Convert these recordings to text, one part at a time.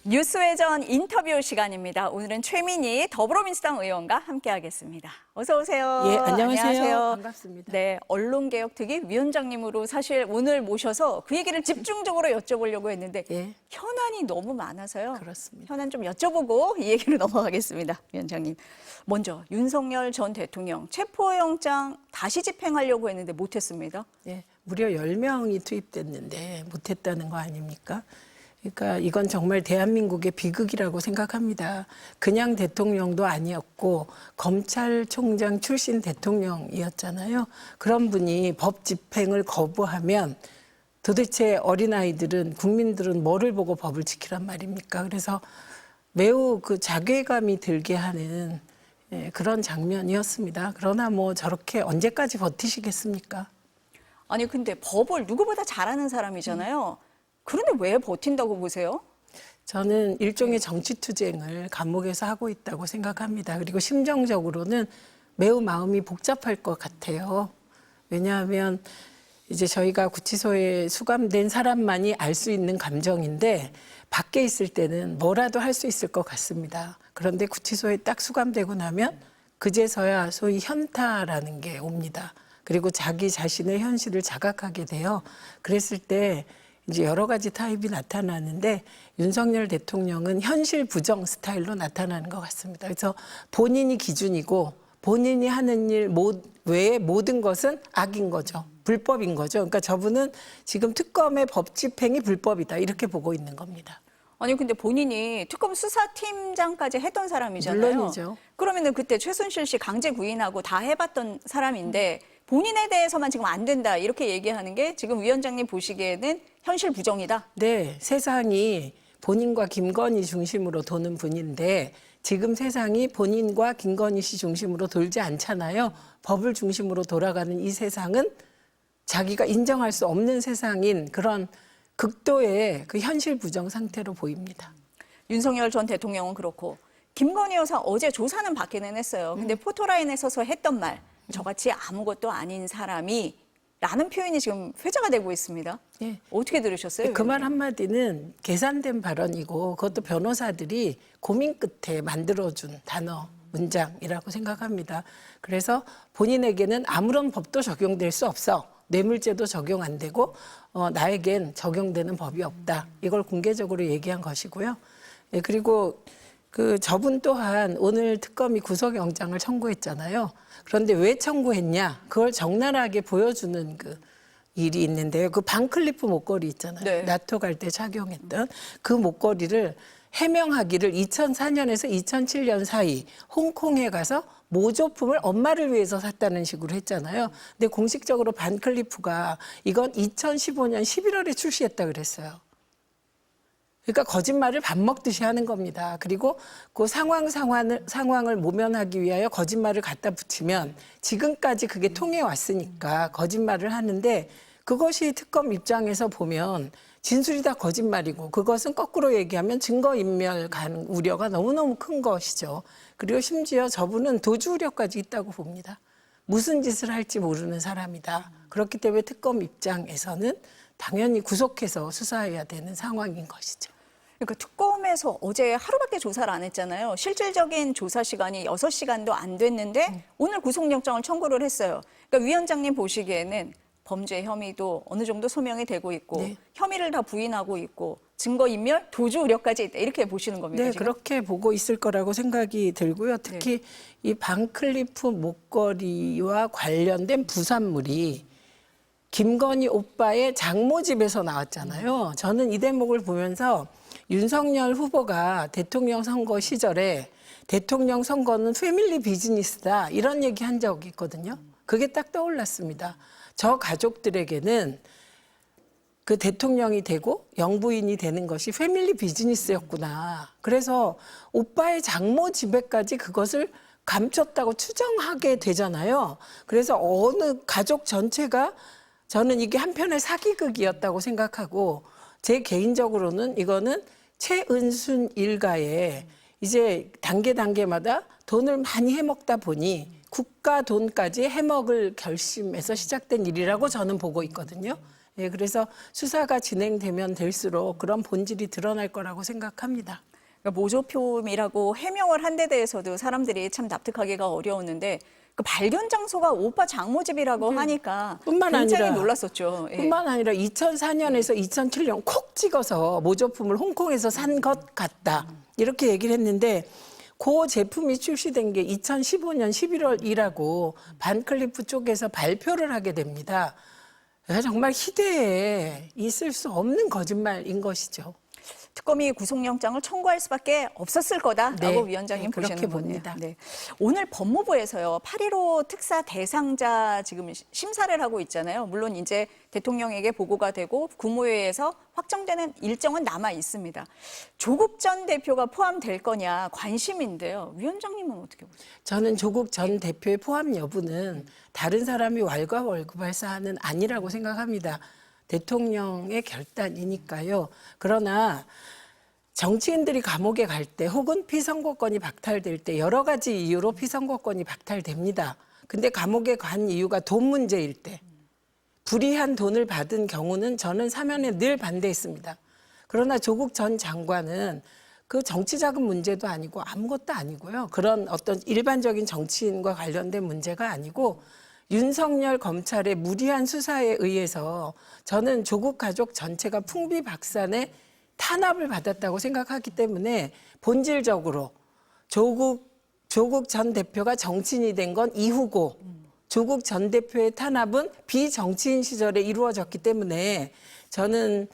뉴스회전 인터뷰 시간입니다. 오늘은 최민희 더불어민주당 의원과 함께하겠습니다. 어서 오세요. 예, 안녕하세요. 반갑습니다. 네, 언론개혁특위 위원장님으로 사실 오늘 모셔서 그 얘기를 집중적으로 여쭤보려고 했는데 예. 현안이 너무 많아서요. 그렇습니다. 현안 좀 여쭤보고 이 얘기로 넘어가겠습니다. 위원장님. 먼저 윤석열 전 대통령 체포영장 다시 집행하려고 했는데 못했습니다. 예, 무려 10명이 투입됐는데 못했다는 거 아닙니까? 그러니까 이건 정말 대한민국의 비극이라고 생각합니다. 그냥 대통령도 아니었고 검찰총장 출신 대통령이었잖아요. 그런 분이 법 집행을 거부하면 도대체 어린아이들은, 국민들은 뭐를 보고 법을 지키란 말입니까? 그래서 매우 그 자괴감이 들게 하는 그런 장면이었습니다. 그러나 뭐 저렇게 언제까지 버티시겠습니까? 아니 근데 법을 누구보다 잘하는 사람이잖아요. 그런데 왜 버틴다고 보세요? 저는 일종의 정치투쟁을 감옥에서 하고 있다고 생각합니다. 그리고 심정적으로는 매우 마음이 복잡할 것 같아요. 왜냐하면 이제 저희가 구치소에 수감된 사람만이 알 수 있는 감정인데 밖에 있을 때는 뭐라도 할 수 있을 것 같습니다. 그런데 구치소에 딱 수감되고 나면 그제서야 소위 현타라는 게 옵니다. 그리고 자기 자신의 현실을 자각하게 돼요. 그랬을 때 이제 여러 가지 타입이 나타나는데 윤석열 대통령은 현실 부정 스타일로 나타나는 것 같습니다. 그래서 본인이 기준이고 본인이 하는 일 외의 모든 것은 악인 거죠. 불법인 거죠. 그러니까 저분은 지금 특검의 법 집행이 불법이다 이렇게 보고 있는 겁니다. 아니 근데 본인이 특검 수사팀장까지 했던 사람이잖아요. 물론이죠. 그러면은 그때 최순실 씨 강제 구인하고 다 해봤던 사람인데 본인에 대해서만 지금 안 된다 이렇게 얘기하는 게 지금 위원장님 보시기에는 현실 부정이다. 네, 세상이 본인과 김건희 중심으로 도는 분인데 지금 세상이 본인과 김건희 씨 중심으로 돌지 않잖아요. 법을 중심으로 돌아가는 이 세상은 자기가 인정할 수 없는 세상인 그런 극도의 그 현실 부정 상태로 보입니다. 윤석열 전 대통령은 그렇고 김건희 여사 어제 조사는 받기는 했어요. 근데 포토라인에 서서 했던 말 저같이 아무것도 아닌 사람이 라는 표현이 지금 회자가 되고 있습니다. 예. 어떻게 들으셨어요? 그 말 한마디는 계산된 발언이고 그것도 변호사들이 고민 끝에 만들어준 단어, 문장이라고 생각합니다. 그래서 본인에게는 아무런 법도 적용될 수 없어. 뇌물죄도 적용 안 되고 나에겐 적용되는 법이 없다. 이걸 공개적으로 얘기한 것이고요. 예, 그리고 그 저분 또한 오늘 특검이 구속영장을 청구했잖아요. 그런데 왜 청구했냐? 그걸 적나라하게 보여주는 그 일이 있는데요. 그 반클리프 목걸이 있잖아요. 네. 나토 갈 때 착용했던 그 목걸이를 해명하기를 2004년에서 2007년 사이 홍콩에 가서 모조품을 엄마를 위해서 샀다는 식으로 했잖아요. 근데 공식적으로 반클리프가 이건 2015년 11월에 출시했다 그랬어요. 그러니까 거짓말을 밥 먹듯이 하는 겁니다. 그리고 그 상황을 모면하기 위하여 거짓말을 갖다 붙이면 지금까지 그게 통해 왔으니까 거짓말을 하는데 그것이 특검 입장에서 보면 진술이 다 거짓말이고 그것은 거꾸로 얘기하면 증거인멸 가능 우려가 너무너무 큰 것이죠. 그리고 심지어 저분은 도주 우려까지 있다고 봅니다. 무슨 짓을 할지 모르는 사람이다. 그렇기 때문에 특검 입장에서는 당연히 구속해서 수사해야 되는 상황인 것이죠. 그러니까 특검에서 어제 하루밖에 조사를 안 했잖아요. 실질적인 조사 시간이 6시간도 안 됐는데 오늘 구속영장을 청구를 했어요. 그러니까 위원장님 보시기에는 범죄 혐의도 어느 정도 소명이 되고 있고 네. 혐의를 다 부인하고 있고 증거인멸, 도주 우려까지 있다. 이렇게 보시는 겁니까? 네, 지금? 그렇게 보고 있을 거라고 생각이 들고요. 특히 이 반클리프 목걸이와 관련된 부산물이 김건희 오빠의 장모 집에서 나왔잖아요. 저는 이 대목을 보면서 윤석열 후보가 대통령 선거 시절에 대통령 선거는 패밀리 비즈니스다 이런 얘기 한 적이 있거든요. 그게 딱 떠올랐습니다. 저 가족들에게는 그 대통령이 되고 영부인이 되는 것이 패밀리 비즈니스였구나. 그래서 오빠의 장모 집에까지 그것을 감췄다고 추정하게 되잖아요. 그래서 어느 가족 전체가 저는 이게 한편의 사기극이었다고 생각하고 제 개인적으로는 이거는 최은순 일가에 이제 단계마다 돈을 많이 해먹다 보니 국가 돈까지 해먹을 결심에서 시작된 일이라고 저는 보고 있거든요. 예, 그래서 수사가 진행되면 될수록 그런 본질이 드러날 거라고 생각합니다. 그러니까 모조품이라고 해명을 한 데 대해서도 사람들이 참 납득하기가 어려웠는데 그 발견 장소가 오빠 장모집이라고 하니까 뿐만 굉장히 아니라 놀랐었죠. 예. 뿐만 아니라 2004년에서 2007년 콕 찍어서 모조품을 홍콩에서 산 것 같다. 이렇게 얘기를 했는데 그 제품이 출시된 게 2015년 11월이라고 반클리프 쪽에서 발표를 하게 됩니다. 정말 희대에 있을 수 없는 거짓말인 것이죠. 특검이 구속영장을 청구할 수밖에 없었을 거다라고 네, 위원장님 네, 그렇게 보시는 거네요. 봅니다. 네. 오늘 법무부에서요 8.15 특사 대상자 지금 심사를 하고 있잖아요. 물론 이제 대통령에게 보고가 되고 국무회의에서 확정되는 일정은 남아 있습니다. 조국 전 대표가 포함될 거냐 관심인데요. 위원장님은 어떻게 보세요? 저는 조국 전 대표의 포함 여부는 다른 사람이 왈가왈부할 사안은 아니라고 생각합니다. 대통령의 결단이니까요. 그러나 정치인들이 감옥에 갈 때 혹은 피선거권이 박탈될 때 여러 가지 이유로 피선거권이 박탈됩니다. 근데 감옥에 간 이유가 돈 문제일 때 불이한 돈을 받은 경우는 저는 사면에 늘 반대했습니다. 그러나 조국 전 장관은 그 정치자금 문제도 아니고 아무것도 아니고요. 그런 어떤 일반적인 정치인과 관련된 문제가 아니고 윤석열 검찰의 무리한 수사에 의해서 저는 조국 가족 전체가 풍비박산의 탄압을 받았다고 생각하기 때문에 본질적으로 조국 전 대표가 정치인이 된 건 이후고 조국 전 대표의 탄압은 비정치인 시절에 이루어졌기 때문에 저는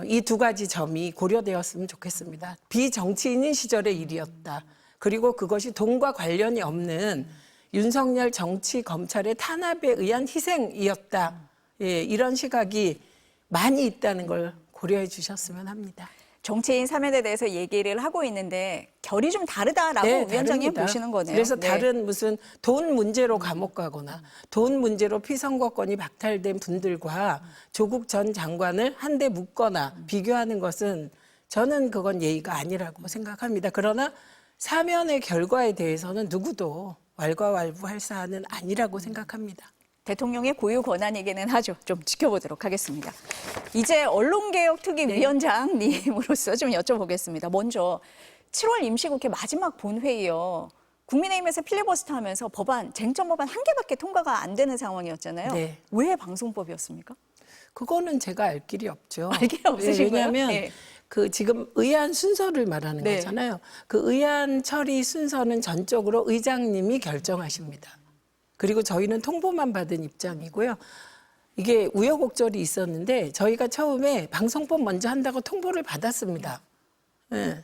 이 두 가지 점이 고려되었으면 좋겠습니다. 비정치인인 시절의 일이었다. 그리고 그것이 돈과 관련이 없는 윤석열 정치 검찰의 탄압에 의한 희생이었다. 예, 이런 시각이 많이 있다는 걸 고려해 주셨으면 합니다. 정치인 사면에 대해서 얘기를 하고 있는데 결이 좀 다르다라고 네, 위원장님 다릅니다. 보시는 거네요. 그래서 네. 다른 무슨 돈 문제로 감옥 가거나 돈 문제로 피선거권이 박탈된 분들과 조국 전 장관을 한데 묶거나 비교하는 것은 저는 그건 예의가 아니라고 생각합니다. 그러나 사면의 결과에 대해서는 누구도 왈가왈부할 사안은 아니라고 생각합니다. 대통령의 고유 권한이기는 하죠. 좀 지켜보도록 하겠습니다. 이제 언론개혁특위위원장님으로서 좀 여쭤보겠습니다. 먼저 7월 임시국회 마지막 본회의요. 국민의힘에서 필리버스터 하면서 법안, 쟁점 법안 한 개밖에 통과가 안 되는 상황이었잖아요. 네. 왜 방송법이었습니까? 그거는 제가 알 길이 없죠. 알 길이 없으신 거예요? 왜냐하면 네. 그 지금 의안 순서를 말하는 네. 거잖아요. 그 의안 처리 순서는 전적으로 의장님이 결정하십니다. 그리고 저희는 통보만 받은 입장이고요. 이게 우여곡절이 있었는데 저희가 처음에 방송법 먼저 한다고 통보를 받았습니다. 네.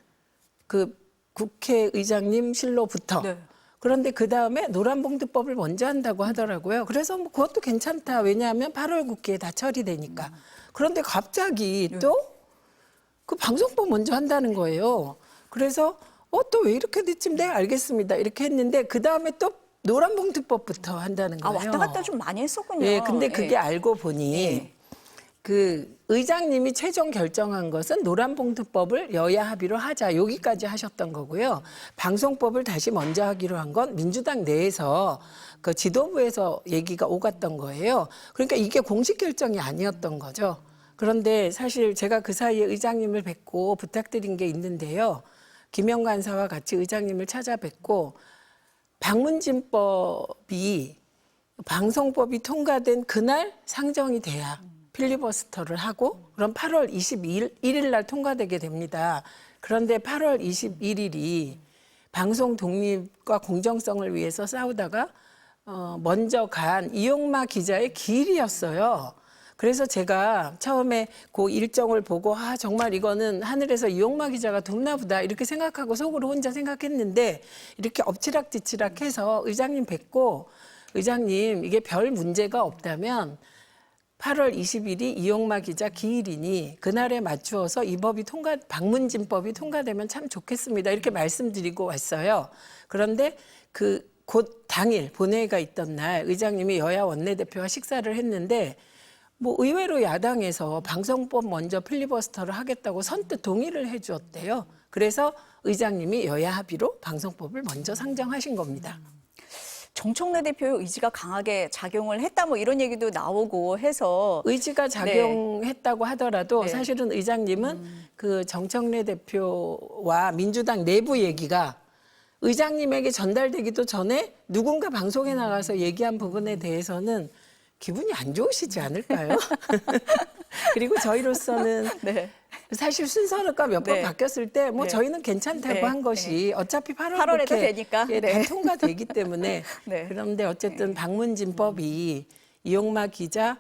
그 국회의장님 실로부터. 네. 그런데 그 다음에 노란봉투법을 먼저 한다고 하더라고요. 그래서 뭐 그것도 괜찮다. 왜냐하면 8월 국회에 다 처리되니까. 그런데 갑자기 또 그 방송법 먼저 한다는 거예요. 그래서 또 왜 이렇게 늦쯤 네 알겠습니다. 이렇게 했는데 그 다음에 또 노란봉투법부터 한다는 아, 거예요. 왔다 갔다 좀 많이 했었군요. 네, 근데 그게 예. 알고 보니 예. 그 의장님이 최종 결정한 것은 노란봉투법을 여야 합의로 하자 여기까지 하셨던 거고요. 방송법을 다시 먼저 하기로 한 건 민주당 내에서 그 지도부에서 얘기가 오갔던 거예요. 그러니까 이게 공식 결정이 아니었던 거죠. 그런데 사실 제가 그 사이에 의장님을 뵙고 부탁드린 게 있는데요. 김영 간사와 같이 의장님을 찾아뵙고 방문진법이 방송법이 통과된 그날 상정이 돼야 필리버스터를 하고 그럼 8월 21일 날 통과되게 됩니다. 그런데 8월 21일이 방송 독립과 공정성을 위해서 싸우다가 먼저 간 이용마 기자의 기일이었어요. 그래서 제가 처음에 그 일정을 보고 정말 이거는 하늘에서 이용마 기자가 돕나 보다 이렇게 생각하고 속으로 혼자 생각했는데 이렇게 엎치락뒤치락해서 의장님 뵙고 의장님 이게 별 문제가 없다면 8월 20일이 이용마 기자 기일이니 그날에 맞추어서 이 법이 방문진법이 통과되면 참 좋겠습니다. 이렇게 말씀드리고 왔어요. 그런데 곧 당일 본회의가 있던 날 의장님이 여야 원내대표와 식사를 했는데 뭐 의외로 야당에서 방송법 먼저 필리버스터를 하겠다고 선뜻 동의를 해 주었대요. 그래서 의장님이 여야 합의로 방송법을 먼저 상정하신 겁니다. 정청래 대표의 의지가 강하게 작용을 했다 뭐 이런 얘기도 나오고 해서 의지가 작용했다고 하더라도 네. 사실은 의장님은 그 정청래 대표와 민주당 내부 얘기가 의장님에게 전달되기도 전에 누군가 방송에 나가서 얘기한 부분에 대해서는 기분이 안 좋으시지 않을까요? 그리고 저희로서는 네. 사실 순서가 몇 번 네. 바뀌었을 때 뭐 네. 저희는 괜찮다고 네. 한 것이 어차피 8월에도 되니까. 예, 네. 다 통과되기 때문에 네. 그런데 어쨌든 방문진법이 이용마 기자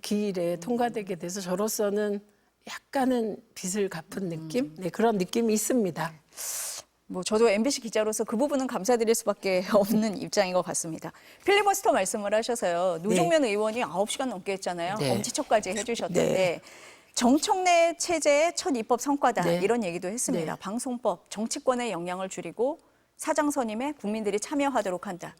기일에 통과되게 돼서 저로서는 약간은 빚을 갚은 느낌? 네, 그런 느낌이 있습니다. 뭐 저도 MBC 기자로서 그 부분은 감사드릴 수밖에 없는 입장인 것 같습니다. 필리버스터 말씀을 하셔서요. 노종면 의원이 9시간 넘게 했잖아요. 네. 엄지척까지 해주셨던데 네. 정청래 체제의 첫 입법 성과다 네. 이런 얘기도 했습니다. 네. 방송법, 정치권의 영향을 줄이고 사장 선임에 국민들이 참여하도록 한다.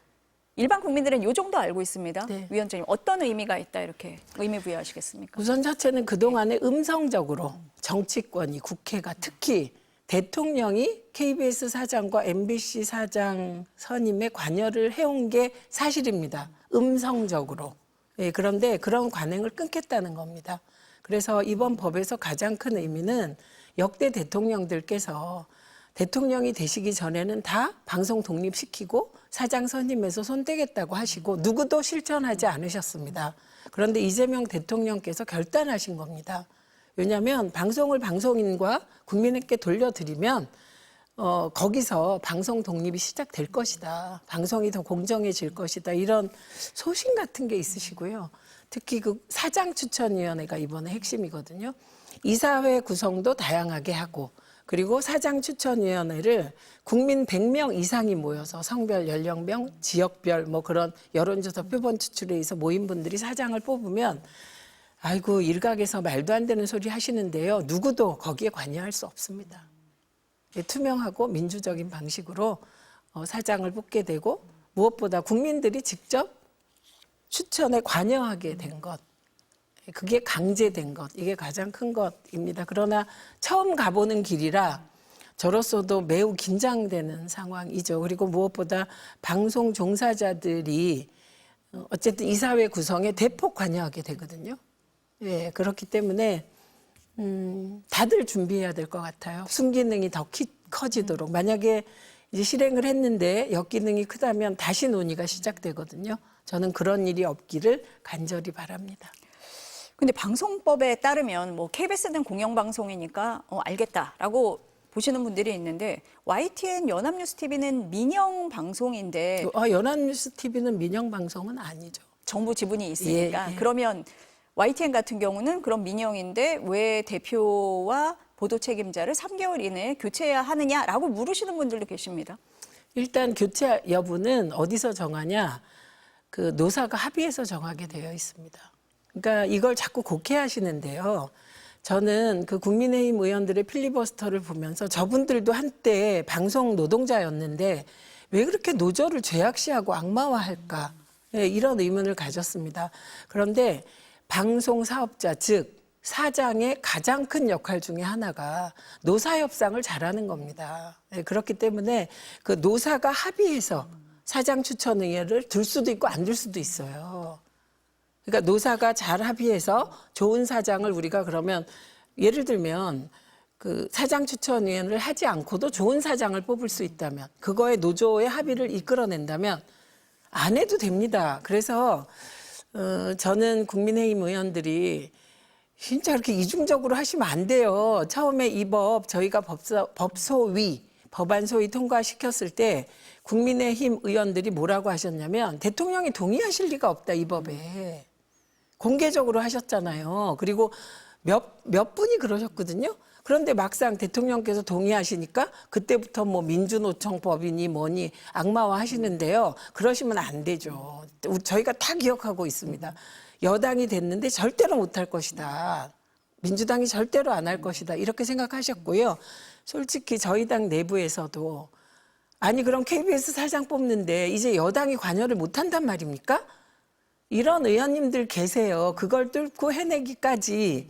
일반 국민들은 이 정도 알고 있습니다. 네. 위원장님 어떤 의미가 있다 이렇게 의미 부여하시겠습니까? 우선 자체는 그동안에 음성적으로 정치권이 국회가 특히 대통령이 KBS 사장과 MBC 사장 선임에 관여를 해온 게 사실입니다. 음성적으로. 예, 그런데 그런 관행을 끊겠다는 겁니다. 그래서 이번 법에서 가장 큰 의미는 역대 대통령들께서 대통령이 되시기 전에는 다 방송 독립시키고 사장 선임에서 손 떼겠다고 하시고 누구도 실천하지 않으셨습니다. 그런데 이재명 대통령께서 결단하신 겁니다. 왜냐하면 방송을 방송인과 국민에게 돌려드리면 거기서 방송 독립이 시작될 것이다. 방송이 더 공정해질 것이다. 이런 소신 같은 게 있으시고요. 특히 그 사장 추천위원회가 이번에 핵심이거든요. 이사회 구성도 다양하게 하고 그리고 사장 추천위원회를 국민 100명 이상이 모여서 성별, 연령별, 지역별 뭐 그런 여론조사 표본 추출에 의해서 모인 분들이 사장을 뽑으면 아이고 일각에서 말도 안 되는 소리 하시는데요. 누구도 거기에 관여할 수 없습니다. 투명하고 민주적인 방식으로 사장을 뽑게 되고 무엇보다 국민들이 직접 추천에 관여하게 된 것. 그게 강제된 것. 이게 가장 큰 것입니다. 그러나 처음 가보는 길이라 저로서도 매우 긴장되는 상황이죠. 그리고 무엇보다 방송 종사자들이 어쨌든 이사회 구성에 대폭 관여하게 되거든요. 예, 그렇기 때문에 다들 준비해야 될 것 같아요. 순기능이 더 커지도록. 만약에 이제 실행을 했는데 역기능이 크다면 다시 논의가 시작되거든요. 저는 그런 일이 없기를 간절히 바랍니다. 근데 방송법에 따르면 뭐 KBS는 공영방송이니까 알겠다라고 보시는 분들이 있는데 YTN 연합뉴스 TV는 민영 방송인데 연합뉴스 TV는 민영 방송은 아니죠. 정부 지분이 있으니까 예, 예. 그러면 YTN 같은 경우는 그런 민영인데 왜 대표와 보도 책임자를 3개월 이내에 교체해야 하느냐라고 물으시는 분들도 계십니다. 일단 교체 여부는 어디서 정하냐? 그 노사가 합의해서 정하게 되어 있습니다. 그러니까 이걸 자꾸 곡해하시는데요. 저는 그 국민의힘 의원들의 필리버스터를 보면서 저분들도 한때 방송 노동자였는데 왜 그렇게 노조를 죄악시하고 악마화할까? 네, 이런 의문을 가졌습니다. 그런데 방송 사업자 즉 사장의 가장 큰 역할 중에 하나가 노사협상을 잘하는 겁니다. 네, 그렇기 때문에 그 노사가 합의해서 사장 추천 의회를 둘 수도 있고 안 둘 수도 있어요. 그러니까 노사가 잘 합의해서 좋은 사장을 우리가 그러면 예를 들면 그 사장 추천 위원회를 하지 않고도 좋은 사장을 뽑을 수 있다면 그거에 노조의 합의를 이끌어낸다면 안 해도 됩니다. 그래서 저는 국민의힘 의원들이 진짜 그렇게 이중적으로 하시면 안 돼요. 처음에 이 법 저희가 법소위 법안 소위 통과시켰을 때 국민의힘 의원들이 뭐라고 하셨냐면 대통령이 동의하실 리가 없다 이 법에. 공개적으로 하셨잖아요. 그리고 몇 분이 그러셨거든요. 그런데 막상 대통령께서 동의하시니까 그때부터 뭐 민주노총법이니 뭐니 악마화 하시는데요. 그러시면 안 되죠. 저희가 다 기억하고 있습니다. 여당이 됐는데 절대로 못할 것이다. 민주당이 절대로 안 할 것이다. 이렇게 생각하셨고요. 솔직히 저희 당 내부에서도 아니 그럼 KBS 사장 뽑는데 이제 여당이 관여를 못한단 말입니까? 이런 의원님들 계세요. 그걸 뚫고 해내기까지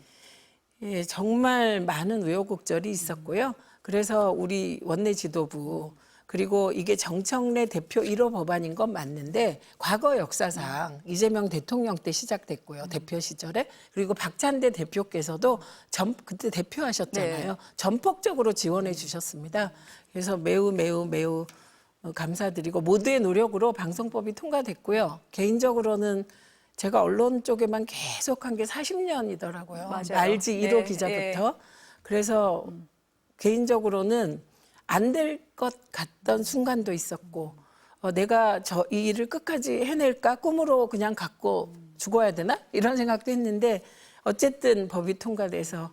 정말 많은 우여곡절이 있었고요. 그래서 우리 원내 지도부 그리고 이게 정청래 대표 1호 법안인 건 맞는데 과거 역사상 이재명 대통령 때 시작됐고요. 대표 시절에. 그리고 박찬대 대표께서도 그때 대표하셨잖아요. 네. 전폭적으로 지원해 주셨습니다. 그래서 매우 감사드리고 모두의 노력으로 방송법이 통과됐고요. 개인적으로는 제가 언론 쪽에만 계속한 게 40년이더라고요. 맞아요. 말지 1호 네, 기자부터. 그래서 개인적으로는 안 될 것 같던 순간도 있었고 내가 이 일을 끝까지 해낼까? 꿈으로 그냥 갖고 죽어야 되나? 이런 생각도 했는데 어쨌든 법이 통과돼서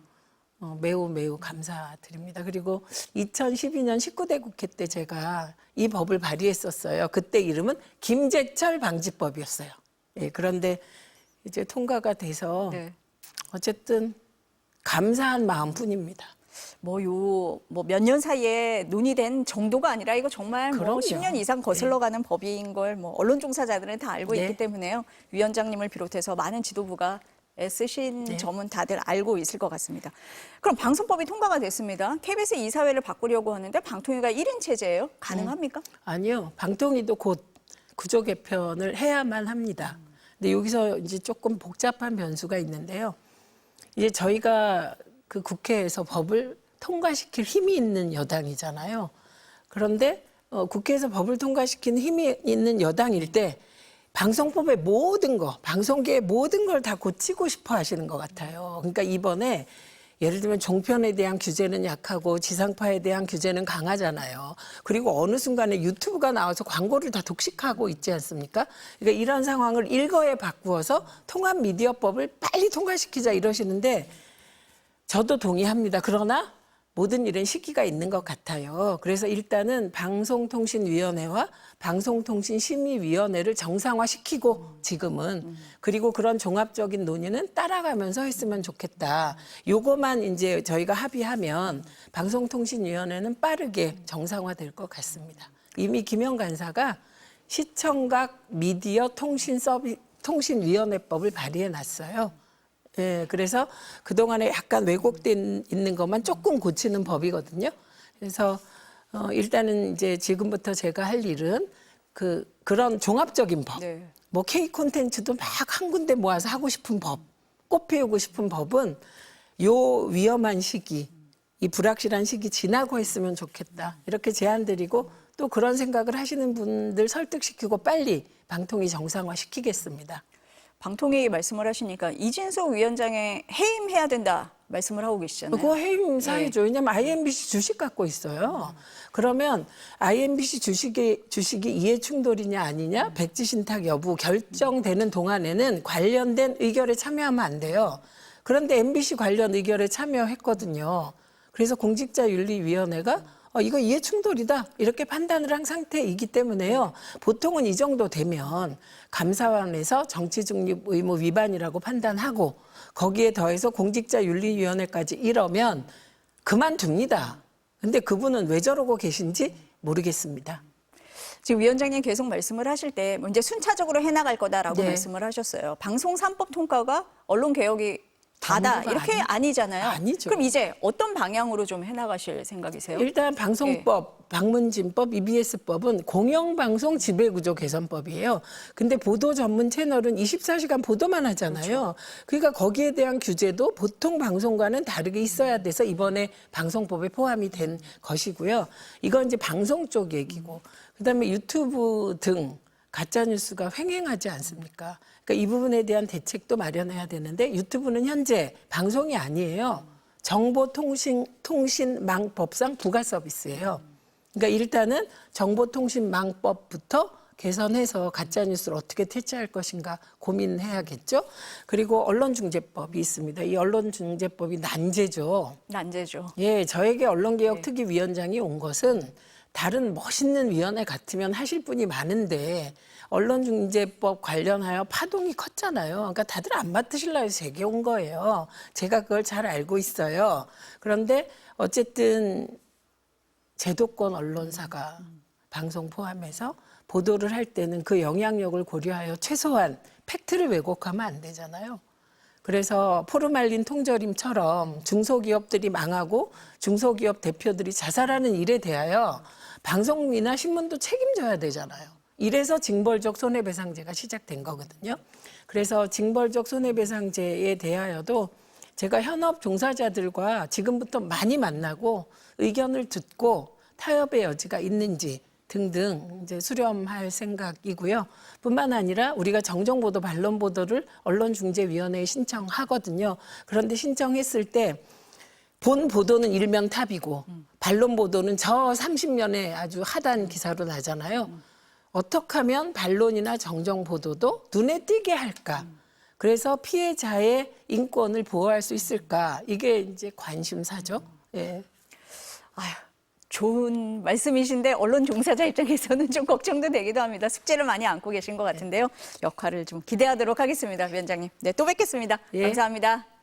매우 감사드립니다. 그리고 2012년 19대 국회 때 제가 이 법을 발의했었어요. 그때 이름은 김재철 방지법이었어요. 예, 그런데 이제 통과가 돼서 네. 어쨌든 감사한 마음뿐입니다. 몇 년 사이에 논의된 정도가 아니라 이거 정말 그럼요. 10년 이상 거슬러가는 법인 걸 언론 종사자들은 다 알고 네. 있기 때문에요. 위원장님을 비롯해서 많은 지도부가 애쓰신 네. 점은 다들 알고 있을 것 같습니다. 그럼 방송법이 통과가 됐습니다. KBS 이사회를 바꾸려고 하는데 방통위가 1인 체제예요. 가능합니까? 아니요. 방통위도 곧 구조 개편을 해야만 합니다. 근데 여기서 이제 조금 복잡한 변수가 있는데요. 이제 저희가 그 국회에서 법을 통과시킬 힘이 있는 여당이잖아요. 그런데 국회에서 법을 통과시키는 힘이 있는 여당일 때 방송법의 모든 거, 방송계의 모든 걸 다 고치고 싶어 하시는 것 같아요. 그러니까 이번에 예를 들면 종편에 대한 규제는 약하고 지상파에 대한 규제는 강하잖아요. 그리고 어느 순간에 유튜브가 나와서 광고를 다 독식하고 있지 않습니까? 그러니까 이런 상황을 일거에 바꾸어서 통합미디어법을 빨리 통과시키자 이러시는데 저도 동의합니다. 그러나 모든 일은 시기가 있는 것 같아요. 그래서 일단은 방송통신위원회와 방송통신심의위원회를 정상화시키고 지금은 그리고 그런 종합적인 논의는 따라가면서 했으면 좋겠다. 요거만 이제 저희가 합의하면 방송통신위원회는 빠르게 정상화될 것 같습니다. 이미 김영 간사가 시청각 미디어 통신위원회법을 발의해 놨어요. 예, 그래서 그동안에 약간 왜곡된 있는 것만 조금 고치는 법이거든요. 그래서 일단은 이제 지금부터 제가 할 일은 그런 종합적인 법. 네. 뭐 K 콘텐츠도 막 한 군데 모아서 하고 싶은 법, 꽃 피우고 싶은 법은 요 위험한 시기, 이 불확실한 시기 지나고 했으면 좋겠다. 이렇게 제안드리고 또 그런 생각을 하시는 분들 설득시키고 빨리 방통위 정상화 시키겠습니다. 방통위 말씀을 하시니까 이진석 위원장의 해임해야 된다 말씀을 하고 계시잖아요. 그거 해임 사유죠. 왜냐면 IMBC 주식 갖고 있어요. 그러면 IMBC 주식이 이해 충돌이냐 아니냐, 백지 신탁 여부 결정되는 동안에는 관련된 의결에 참여하면 안 돼요. 그런데 MBC 관련 의결에 참여했거든요. 그래서 공직자윤리위원회가 이거 이해 충돌이다 이렇게 판단을 한 상태이기 때문에요. 보통은 이 정도 되면 감사원에서 정치중립 의무 위반이라고 판단하고 거기에 더해서 공직자윤리위원회까지 이러면 그만둡니다. 근데 그분은 왜 저러고 계신지 모르겠습니다. 지금 위원장님 계속 말씀을 하실 때 이제 순차적으로 해나갈 거다라고 네. 말씀을 하셨어요. 방송 3법 통과가 언론 개혁이 다다 전부가 이렇게 아니잖아요. 아니죠. 그럼 이제 어떤 방향으로 좀 해나가실 생각이세요? 일단 방송법, 방문진법, EBS법은 공영방송 지배구조 개선법이에요. 근데 보도 전문 채널은 24시간 보도만 하잖아요. 그렇죠. 그러니까 거기에 대한 규제도 보통 방송과는 다르게 있어야 돼서 이번에 방송법에 포함이 된 것이고요. 이건 이제 방송 쪽 얘기고 그다음에 유튜브 등 가짜뉴스가 횡행하지 않습니까? 그러니까 이 부분에 대한 대책도 마련해야 되는데 유튜브는 현재 방송이 아니에요. 정보통신망법상 부가 서비스예요. 그러니까 일단은 정보통신망법부터 개선해서 가짜뉴스를 어떻게 퇴치할 것인가 고민해야겠죠. 그리고 언론중재법이 있습니다. 이 언론중재법이 난제죠. 난제죠. 예, 저에게 언론개혁특위위원장이 온 것은 다른 멋있는 위원회 같으면 하실 분이 많은데 언론중재법 관련하여 파동이 컸잖아요. 그러니까 다들 안 맡으실라 해서 제게 온 거예요. 제가 그걸 잘 알고 있어요. 그런데 어쨌든 제도권 언론사가 방송 포함해서 보도를 할 때는 그 영향력을 고려하여 최소한 팩트를 왜곡하면 안 되잖아요. 그래서 포르말린 통조림처럼 중소기업들이 망하고 중소기업 대표들이 자살하는 일에 대하여 방송이나 신문도 책임져야 되잖아요. 이래서 징벌적 손해배상제가 시작된 거거든요. 그래서 징벌적 손해배상제에 대하여도 제가 현업 종사자들과 지금부터 많이 만나고 의견을 듣고 타협의 여지가 있는지 등등 이제 수렴할 생각이고요. 뿐만 아니라 우리가 정정보도, 반론보도를 언론중재위원회에 신청하거든요. 그런데 신청했을 때 본 보도는 일명탑이고 반론 보도는 저 30년에 아주 핫한 기사로 나잖아요. 어떻게 하면 반론이나 정정 보도도 눈에 띄게 할까? 그래서 피해자의 인권을 보호할 수 있을까? 이게 이제 관심사죠. 예. 아휴, 좋은 말씀이신데 언론 종사자 입장에서는 좀 걱정도 되기도 합니다. 숙제를 많이 안고 계신 것 같은데요. 역할을 좀 기대하도록 하겠습니다, 위원장님. 네, 또 뵙겠습니다. 예. 감사합니다.